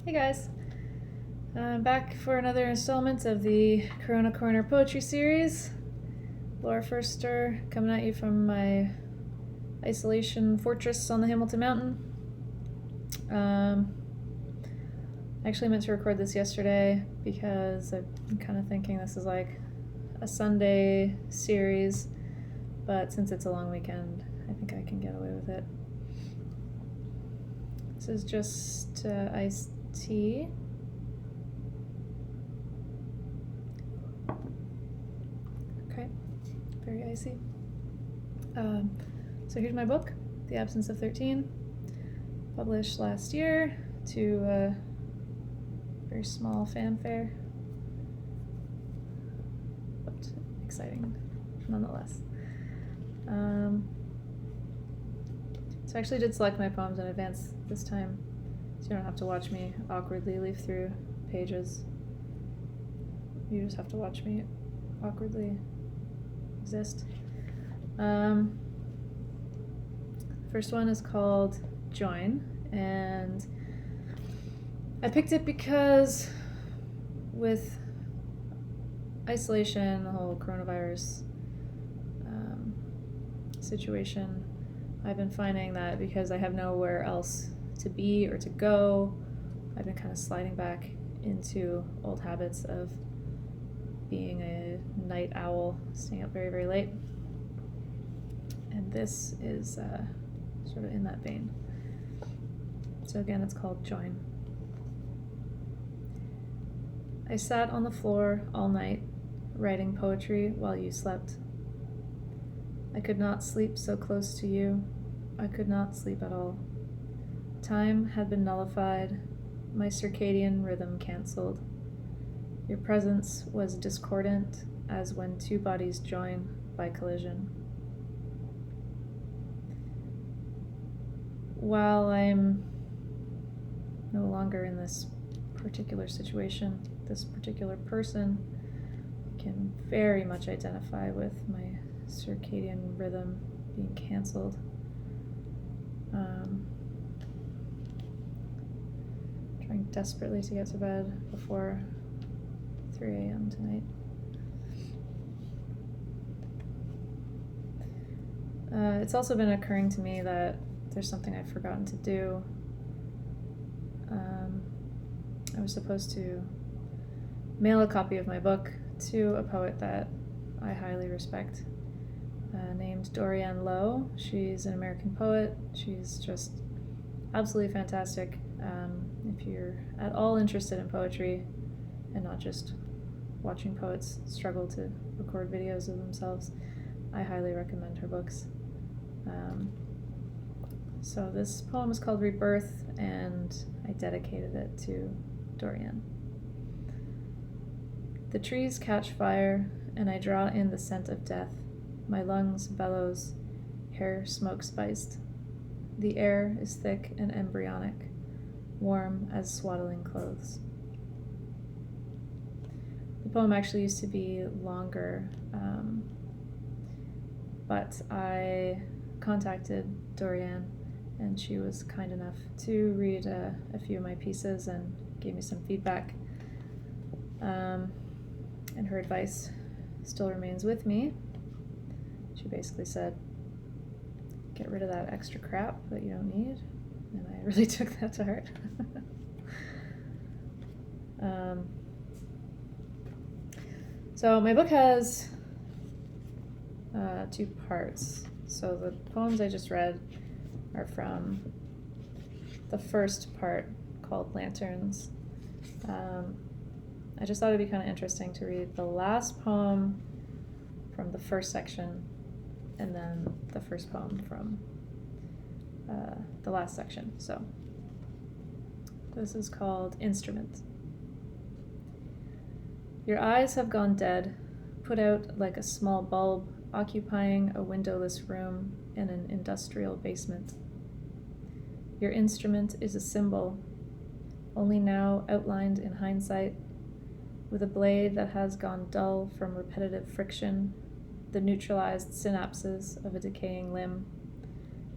Hey guys, I'm back for another installment of the CoronaCorner poetry series. Laura Forster coming at you from my isolation fortress on the Hamilton Mountain. I actually meant to record this yesterday because I'm kind of thinking this is like a Sunday series, but since it's a long weekend, I think I can get away with it. This is just iced tea. Okay, very icy. So here's my book, The Absence of 13, published last year to a very small fanfare, but exciting nonetheless. So I actually did select my poems in advance this time, so you don't have to watch me awkwardly leaf through pages. You just have to watch me awkwardly exist. First one is called Join, and I picked it because with isolation, the whole coronavirus situation, I've been finding that because I have nowhere else to be or to go, I've been kind of sliding back into old habits of being a night owl, staying up very, very late. And this is sort of in that vein. So again, it's called Join. I sat on the floor all night, writing poetry while you slept. I could not sleep so close to you. I could not sleep at all. Time had been nullified, my circadian rhythm cancelled. Your presence was discordant as when two bodies join by collision. While I'm no longer in this particular situation, this particular person can very much identify with my circadian rhythm being cancelled. Trying desperately to get to bed before 3 a.m. tonight. It's also been occurring to me that there's something I've forgotten to do. I was supposed to mail a copy of my book to a poet that I highly respect, named Dorianne Lowe. She's an American poet. She's just absolutely fantastic. If you're at all interested in poetry and not just watching poets struggle to record videos of themselves, I highly recommend her books. So this poem is called Rebirth, and I dedicated it to Dorianne. The trees catch fire, and I draw in the scent of death. My lungs bellows, hair smoke-spiced. The air is thick and embryonic, warm as swaddling clothes. The poem actually used to be longer, but I contacted Dorianne, and she was kind enough to read a few of my pieces and gave me some feedback. And her advice still remains with me. She basically said, get rid of that extra crap that you don't need, and I really took that to heart. So my book has 2 parts. So the poems I just read are from the first part, called Lanterns. I just thought it'd be kind of interesting to read the last poem from the first section, and then the first poem from the last section. So this is called Instrument. Your eyes have gone dead, put out like a small bulb occupying a windowless room in an industrial basement. Your instrument is a symbol, only now outlined in hindsight, with a blade that has gone dull from repetitive friction, the neutralized synapses of a decaying limb,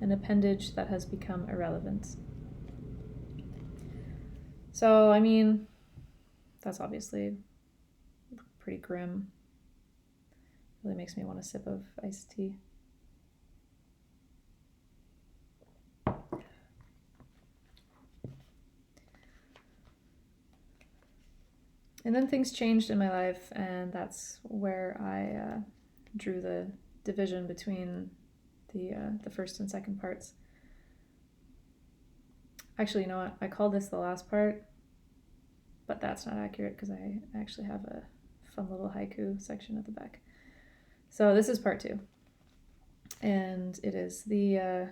an appendage that has become irrelevant. So, I mean, that's obviously pretty grim. Really makes me want a sip of iced tea. And then things changed in my life, and that's where I drew the division between the first and second parts. Actually, you know what? I called this the last part, but that's not accurate because I actually have a fun little haiku section at the back. So this is part 2, and it is the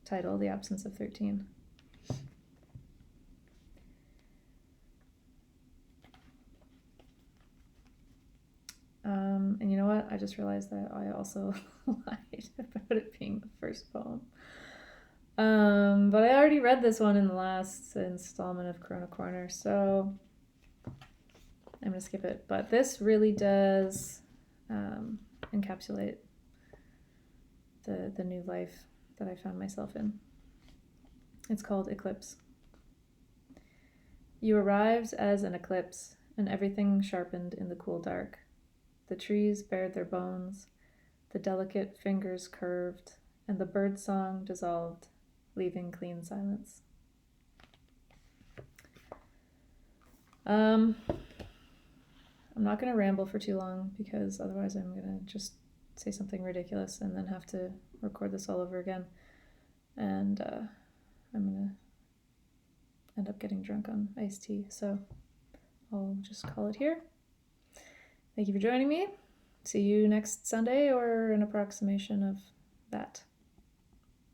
title, The Absence of 13. And you know what? I just realized that I also lied about it being the first poem. But I already read this one in the last installment of CoronaCorner, so I'm gonna skip it. But this really does encapsulate the new life that I found myself in. It's called Eclipse. You arrived as an eclipse, and everything sharpened in the cool dark. The trees bared their bones, the delicate fingers curved, and the bird song dissolved, leaving clean silence. I'm not going to ramble for too long because otherwise I'm going to just say something ridiculous and then have to record this all over again. And I'm going to end up getting drunk on iced tea. So I'll just call it here. Thank you for joining me. See you next Sunday or an approximation of that.